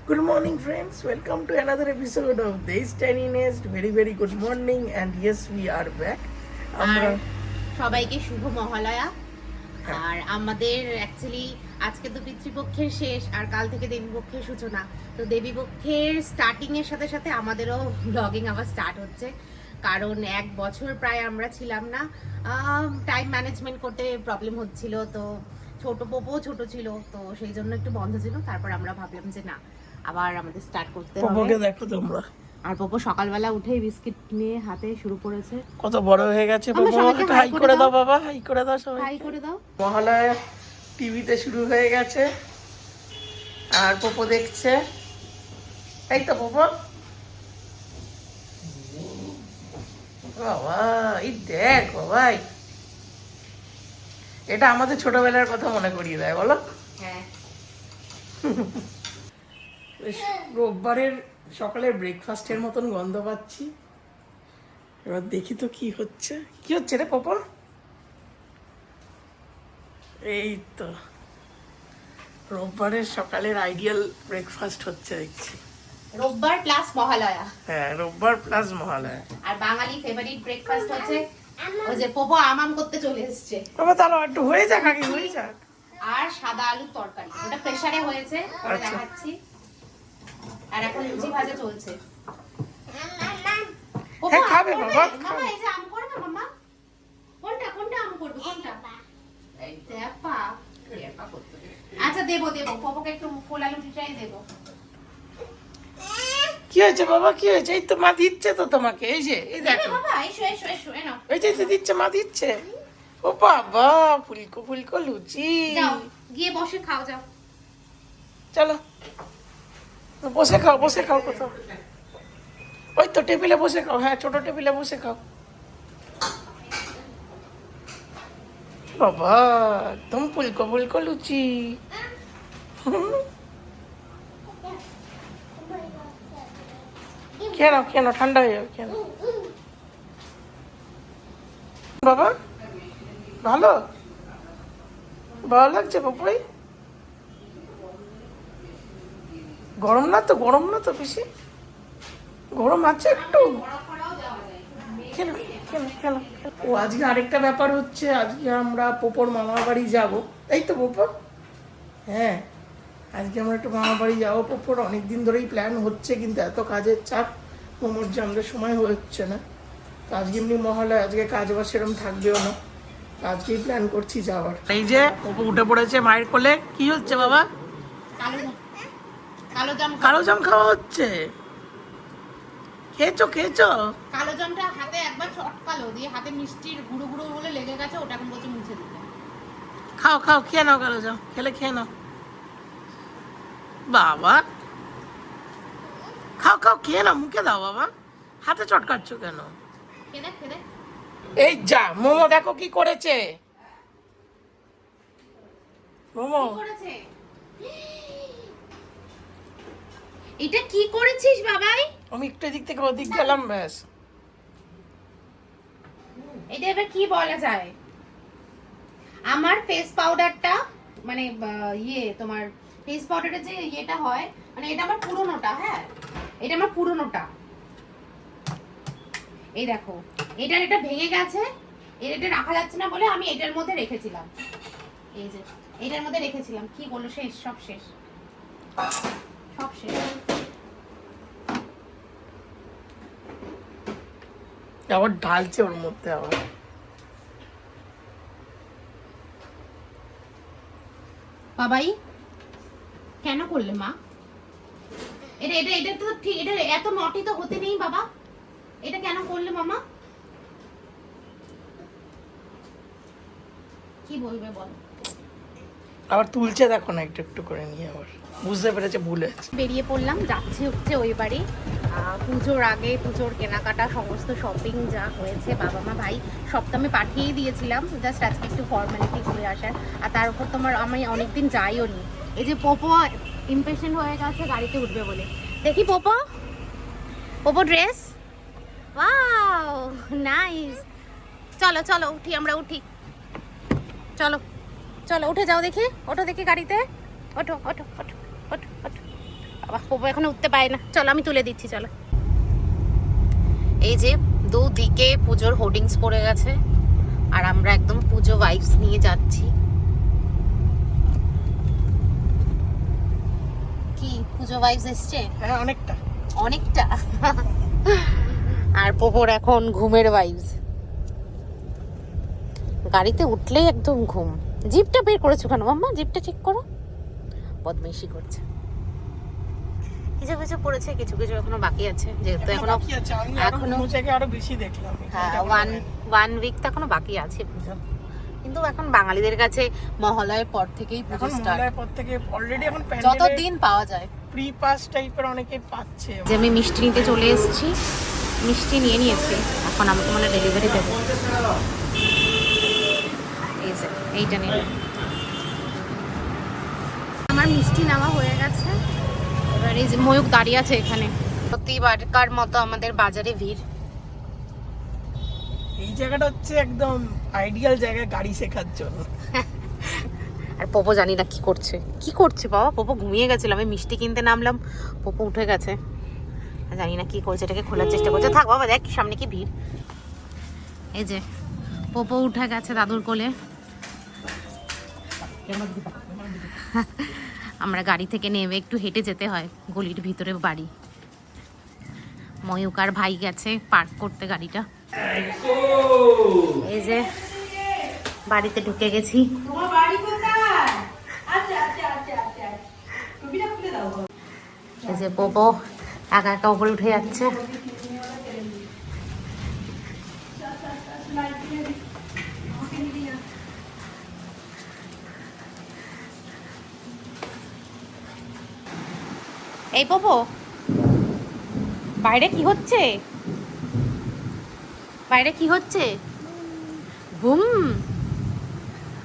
Good morning, friends. Welcome to another episode of This Tiny Nest. Very good morning, and yes, we are back. আর সবাইকে শুভ মহালয়া। আর আমাদের actually আজকে তো পিতৃপক্ষের শেষ আর কাল থেকে দেবীপক্ষের সূচনা। তো দেবীপক্ষের স্টার্টিং এর সাথে সাথে আমাদেরও ব্লগিং আবার স্টার্ট হচ্ছে, কারণ এক বছর প্রায় আমরা ছিলাম না, টাইম ম্যানেজমেন্ট করতে প্রবলেম হচ্ছিল। তো ছোট পোপো ছোট ছিল, তো সেই জন্য একটু বন্ধ ছিল। তারপর আমরা ভাবলাম যে না, আবার আমাদের স্টার্ট করতে হবে। পোপোকে দেখো তোমরা, আর পোপো সকালবেলা উঠেই বিস্কিট নিয়ে হাতে শুরু করেছে। কত বড় হয়ে গেছে পোপো। হাই করে দাও বাবা, হাই করে দাও সবাই, হাই করে দাও। মহালয়া টিভিতে শুরু হয়ে গেছে আর পোপো দেখছে। এই তো পোপো, বাবা এই দেখ বাবাই, এটা আমাদের ছোটবেলার কথা মনে করিয়ে দেয়, বলো? হ্যাঁ, বেশ রোববারের সকালের ব্রেকফাস্টের মতন গন্ধ পাচ্ছি। এবার দেখি তো কি হচ্ছে রে পপো। এই তো রোববারের সকালের আইডিয়াল ব্রেকফাস্ট হচ্ছে দেখছি। রোববার প্লাস মহালয়া। হ্যাঁ, রোববার প্লাস মহালয়া। আর বাঙালি ফেভারিট ব্রেকফাস্ট হচ্ছে ওই যে পোপো আম করতে চলে এসেছে। বাবা তাহলে একটু হয়ে যাক, আগে হয়ে যাক। আর সাদা আলুর তরকারি, ওটা প্রেসারে হয়েছে, ওটা আচ্ছা। দেখাচ্ছি। আর এখন লুচি ভাজা চলছে। হ্যাঁ, খাবে বাবা, মামা এই যে আম করবে মামা? কোনটা আম করবে, কোনটা? এই দেপা করতে। আচ্ছা দেবো পোপোকে একটু ফুল আলু টিটাই দেবো। কি হয়েছে বাবা, কি হয়েছে? এই তো মা দিচ্ছে তো তোমাকে, এই যে এই দেখো, বাবা এসো এনো। এই যে দিচ্ছে, মা দিচ্ছে। ও বাবা, ফুলকো লুচি। যাও গিয়ে বসে খাও, যাও। চলো বসে খাও কোথাও, ওই তো টেবিলে বসে খাও। হ্যাঁ, ছোট টেবিলে বসে খাও। বাবা একদম ফুলকো লুচি। খেয়ে নাও, ঠান্ডা হয়ে যাবে, খেয়ে নাও। বাবা ভালো লাগছে পাপাই? গরম না তো বেশি? গরম আছে একটু? ও আজকে আরেকটা ব্যাপার হচ্ছে, আজকে আমরা পোপোর মামার বাড়ি যাব, তাই তো পোপো? হ্যাঁ, আজকে আমরা একটু মামার বাড়ি যাবো। পোপোর অনেকদিন ধরেই প্ল্যান হচ্ছে, কিন্তু এত কাজের চাপ মোমোর যে আমাদের সময় হচ্ছে না। তো আজকে এমনি মহালয়া, আজকে কাজ বাজ সেরকম থাকবেও না, আজকেই প্ল্যান করছি যাওয়ার। এই যে পোপো উঠে পড়েছে মায়ের কোলে। কি হচ্ছে বাবা? কালো জাম খাওয়া হচ্ছে। খেয়েছো? কালো জামটা হাতে একবার চটকালো, দিয়ে হাতে মিষ্টির গুঁড়ো বলে লেগে গেছে, ওটা এখন বলছে মুছে দিতে। খাও খেয়ে নাও, কালো জাম খেয়ে নাও বাবা। খাও খেয়ে নাও, মুখে দাও বাবা, হাতে চটকাচ্ছ কেন? খেদে এই যা, মোমো দেখো কি করেছে। মোমো করেছে। এটা কি করেছিস বাবাই? আমি একটু এদিক থেকে ওদিক গেলাম, ব্যাস। এটা এবার কি বলা যায়? আমার ফেস পাউডারটা মানে তোমার ফেস পাউডারের যে ইয়েটা হয়, মানে এটা আমার পুরনোটা। হ্যাঁ, এটা আমার পুরনোটা। এই দেখো, এটা ভেঙে গেছে, এটা রাখা যাচ্ছে না বলে আমি এটার মধ্যে রেখেছিলাম। এই যে এটার মধ্যে রেখেছিলাম, কি বললো, সব শেষ। আবার ঢালছে ওর মধ্যে আবার। বাবাই কেন করলে মা? এটা তো ঠিক, এটা এত নটি তো হতে নেই বাবা। এটা কেন করলে মামা? কি বলবে বল? আবার তুলছে দেখো না, একটু করে নিয়ে আবার বুঝতে পেরেছে ভুল হয়েছে। বেরিয়ে পড়লাম, যাচ্ছি হচ্ছে ওই বাড়ি। পুজোর আগে পুজোর কেনাকাটা সমস্ত শপিং যা হয়েছে, বাবা মা ভাই সব তো আমি পাঠিয়েই দিয়েছিলাম, জাস্ট আজকে একটু ফর্মালিটি করে আসার। আর তার উপর আমি অনেকদিন যাইও নি। এই যে পোপো ইমপ্রেশন হয়ে গেছে গাড়িতে উঠবে বলে। দেখি পোপো ড্রেস, ওয়াও নাইস। চলো উঠি, আমরা উঠি। চলো উঠে যাও, দেখি ওঠো, দেখি গাড়িতে ওঠো। বাবা পোপো এখন উঠতে পারে না, চলো আমি তুলে দিচ্ছি চলো। এই যে দুদিকে পুজোর হোর্ডিংস পড়ে গেছে আর আমরা একদম পুজো ভাইবস নিয়ে যাচ্ছি। কি পুজো ভাইবস এসছে? হ্যাঁ অনেকটা অনেকটা। আর পোপোর এখন ঘুমের ভাইবস। গাড়িতে উঠলেই একদম ঘুম। জিপটা বের করেছো কেন মাম্মা? জিপটা ঠিক করো, বদমাইশি করছে। কিছু কিছু পড়েছে, কিছু কিছু এখনো বাকি আছে, যেহেতু এখনো এখনো জায়গায় আরো বেশি দেখলাম। হ্যাঁ, ওয়ান উইক তো এখনো বাকি আছে পুজো। কিন্তু এখন বাঙালিদের কাছে মহালয়ের পর থেকেই পুজো এখন স্টার্ট। মহালয়ার পর থেকে অলরেডি এখন যত দিন পাওয়া যায় প্রি পাস টাইপের অনেকে পাচ্ছে। যে আমি মিষ্টি নিতে চলে এসেছি, মিষ্টি নিয়ে নিয়েছি, এখন আমাকে মানে ডেলিভারি দেবো। এই যে এইটা নিয়ে আমার মিষ্টি নেওয়া হয়ে গেছে। এবার এই যে ময়ূক দাঁড়িয়ে আছে এখানে। প্রতিবারকার মতো আমাদের বাজারে ভিড়। এই জায়গাটা হচ্ছে একদম আইডিয়াল জায়গা গাড়ি শেখার জন্য। আর পোপো জানি না কি করছে, কি করছে বাবা। পোপো ঘুমিয়ে গেছিল, আমি মিষ্টি কিনতে নামলাম, পোপো উঠে গেছে, জানি না কি করছে, এটাকে খোলার চেষ্টা করছে। থাক বাবা, দেখ সামনে কি ভিড়। এই যে পোপো উঠে গেছে দাদুর কোলে। আমরা গাড়ি থেকে নেমে একটু হেঁটে যেতে হয়, গলির ভিতরে বাড়ি। ময়ূক আর ভাই গেছে পার্ক করতে গাড়িটা। এই যে বাড়িতে ঢুকে গেছি। এই যে পোপো একা একা উপরে উঠে যাচ্ছে। এই পোপো, বাইরে কি হচ্ছে? বাইরে কি হচ্ছে? বুম।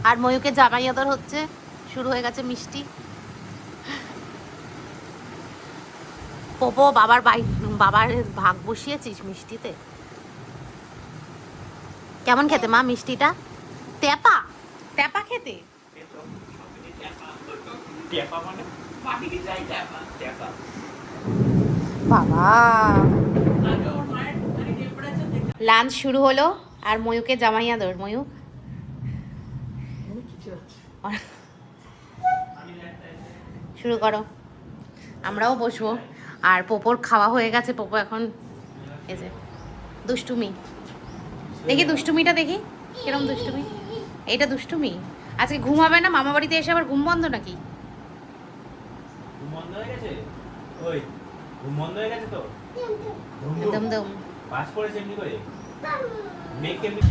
আর ময়ূকে জামাই আদর হচ্ছে, শুরু হয়ে গেছে মিষ্টি। পোপো বাবার ভাগ বসিয়েছিস মিষ্টিতে? কেমন খেতে মা মিষ্টিটা? তেপা তেপা খেতে? বাবা, লাঞ্চ শুরু হলো আর ময়ূকে জামাই আদর। ময়ূক শুরু করো, আমরাও বসবো। আর পোপোর খাওয়া হয়ে গেছে, পোপো এখন এই যে দুষ্টুমি। দেখি দুষ্টুমিটা, দেখি কিরম দুষ্টুমি। এইটা দুষ্টুমি। আজকে ঘুম হবে না? মামা বাড়িতে এসে আবার ঘুম বন্ধ নাকি? ঘুম বন্ধ হয়ে গেছে? ওই ঘুম বন্ধ হয়ে গেছে তো? দম দম। পাস করেছে এমনি করে? মেক এমনি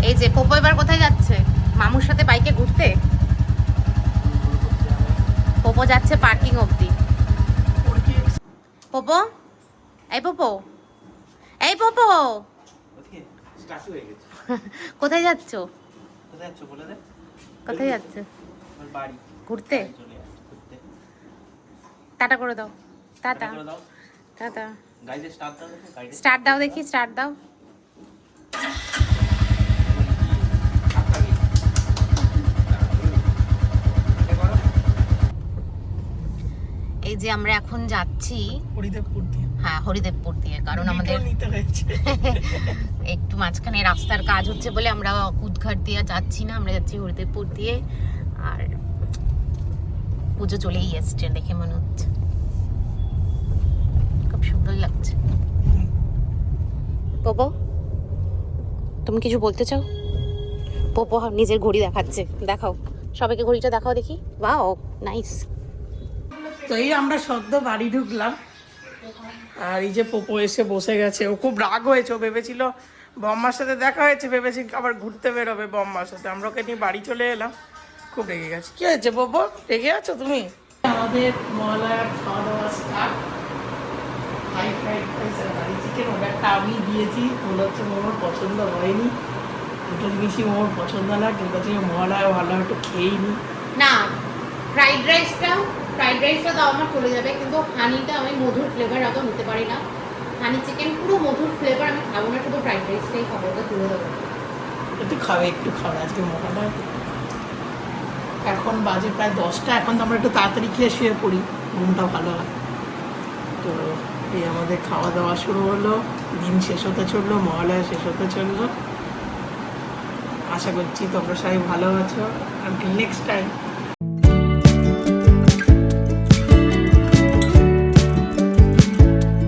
এই যে পোপো এবার কোথায় যাচ্ছে? মামুর সাথে বাইকে ঘুরতে। পোপো যাচ্ছে পার্কিং অবধি। পোপো, এই পোপো, এই পোপো, ওকে স্টার্ট হয়ে গেছে। কোথায় যাচ্ছো? কোথায় যাচ্ছ বলে দে? কোথায় যাচ্ছো? আমার বাড়ি। ঘুরতে? চলে আসছে ঘুরতে। টাটা করে দাও। টাটা করে দাও। টাটা। গাড়িতে স্টার্ট দাও দেখো, গাড়িতে স্টার্ট দাও দেখি, স্টার্ট দাও। এই যে আমরা এখন যাচ্ছি হরিদেবপুর দিয়ে। হ্যাঁ হরিদেবপুর দিয়ে, কারণ আমাদের নিতে হয়েছে। একটু মাঝখানে রাস্তার কাজ হচ্ছে বলে আমরা কুদঘাট দিয়ে যাচ্ছি না, আমরা যাচ্ছি হরিদেবপুর দিয়ে। আর পুজো চলেই এসছে দেখে মনে হচ্ছে, খুব সুন্দর লাগছে। পোপো, তুমি কিছু বলতে চাও? পোপো নিজের ঘড়ি দেখাচ্ছে, দেখাও সবাইকে ঘড়িটা দেখাও দেখি। Wow nice. তো এই আমরা সদ্য বাড়ি ঢুকলাম আর এই যে পোপো এসে বসে গেছে। ও খুব রাগ হয়েছে, ও ভেবেছিল বম্মার সাথে দেখা হয়েছে, ভেবেছি আবার ঘুরতে বেরোবে বম্মার সাথে। আমরা ওকে নিয়ে বাড়ি চলে এলাম, খুব রেগে গেছে। কি হয়েছে পোপো, রেগে আছো তুমি? আমাদের মহালয়ার খাওয়া দাওয়া স্টার্ট। ফ্রাইড রাইস আর কারি চিকেন, ওটা আমি দিয়েছি। মনে হচ্ছে মোমোর পছন্দ হয়নি, দুটো জিনিসই মোমোর পছন্দ না, কিন্তু আজকে মহালয়া ভালো একটু খেয়েই নি। না, ফ্রাইড রাইসটা দাও, আমার চলে যাবে, কিন্তু হানিটা আমি মধুর ফ্লেভার এত নিতে পারি না। হানি চিকেন পুরো মধুর ফ্লেভার আমি খাবো না, শুধু ফ্রাইড রাইসটাই খাবো, ওটা তুলে দেবো। একটু খাবে আজকে মহালয়া। এখন বাজে প্রায় 10টা, এখন তো আমরা একটু তাড়াতাড়ি খেয়ে শুয়ে পড়ি, ঘুমটা ভালো হয়। তো এই আমাদের খাওয়া দাওয়া শুরু হলো, দিন শেষ হতে চললো, মহালয়া শেষ হতে চললো। আশা করছি তোমরা সবাই ভালো আছো। Until next time.